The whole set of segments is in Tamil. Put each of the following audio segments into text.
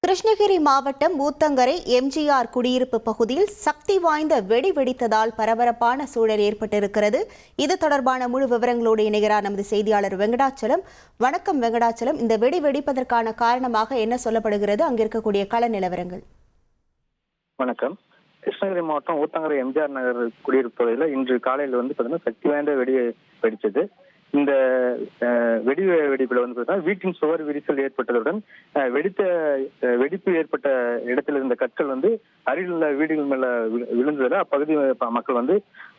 கிருஷ்ணகிரி மாவட்டம் ஊத்தங்கரை எம்ஜிஆர் குடியிருப்பு பகுதியில் சக்தி வாய்ந்த வெடி வெடித்ததால் பரபரப்பான சூழல் ஏற்பட்டிருக்கிறது. இது தொடர்பான முழு விவரங்களோடு இணைகிறார் நமது செய்தியாளர் வெங்கடாச்சலம். வணக்கம் வெங்கடாச்சலம், இந்த வெடி வெடிப்பதற்கான காரணமாக என்ன சொல்லப்படுகிறது? அங்கிருக்கக்கூடிய கள நிலவரங்கள். வணக்கம். கிருஷ்ணகிரி மாவட்டம் ஊத்தங்கரை எம்ஜிஆர் நகர் குடியிருப்பு பகுதியில் இன்று காலையில் பார்த்தீங்கன்னா சக்தி வாய்ந்த வெடி வெடிச்சது. இந்த வெடி வெடிப்புல பார்த்தீங்கன்னா வீட்டின் சுவர் விரிசல் ஏற்பட்டதுடன் வெடிப்பு ஏற்பட்ட இடத்தில் இருந்த கற்கள் அருகில் உள்ள வீடுகள் மேல விழுந்ததில் அப்பகுதி மக்கள்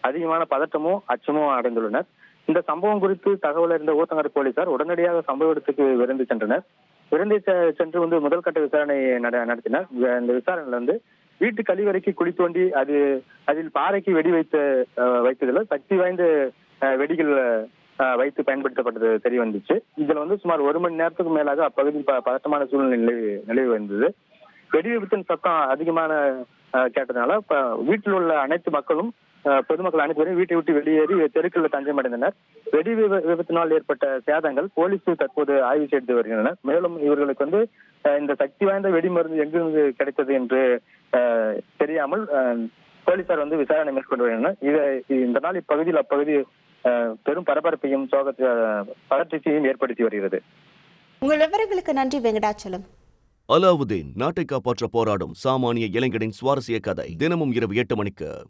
அதிகமான பதட்டமும் அச்சமும் அடைந்துள்ளனர். இந்த சம்பவம் குறித்து தகவல் அறிந்த ஊத்தங்கரை போலீசார் உடனடியாக சம்பவ இடத்துக்கு விரைந்து சென்றனர். விரைந்து சென்று முதல் கட்ட விசாரணை நடத்தினர். இந்த விசாரணையில வீட்டு கழிவறைக்கு குழி தோண்டி அதில் பாறைக்கு வெடி வைத்ததுல சக்தி வாய்ந்த வெடிகள் வைத்து பயன்படுத்தப்பட்டது தெரிய வந்துச்சு. இதுல சுமார் 1 மணி நேரத்துக்கு மேலாக அப்பகுதியில் பதட்டமான சூழ்நிலை நிலவி வந்தது. வெடி விபத்தின் சத்தம் அதிகமான கேட்டதுனால வீட்டில் உள்ள அனைத்து மக்களும் பொதுமக்கள் அனைத்து பேரும் வீட்டை விட்டு வெளியேறி தெருக்களில் தஞ்சமடைந்தனர். வெடி விபத்தினால் ஏற்பட்ட சேதங்கள் போலீஸ் தற்போது ஆய்வு செய்து வருகின்றனர். மேலும் இவர்களுக்கு இந்த சக்தி வாய்ந்த வெடி மருந்து எங்கிருந்து கிடைத்தது என்று தெரியாமல் போலீசார் விசாரணை மேற்கொண்டு வருகின்றனர். இந்த நாள் இப்பகுதியில் அப்பகுதி பெரும் பரபரப்பையும் பதற்றத்தையும் ஏற்படுத்தி வருகிறது. உங்கள் விவரங்களுக்கு நன்றி வெங்கடாச்சலம். அலாவுதீன் நாட்டை காப்பாற்ற போராடும் சாமானிய இளைஞனின் சுவாரஸ்ய கதை தினமும் இரவு 8 மணிக்கு.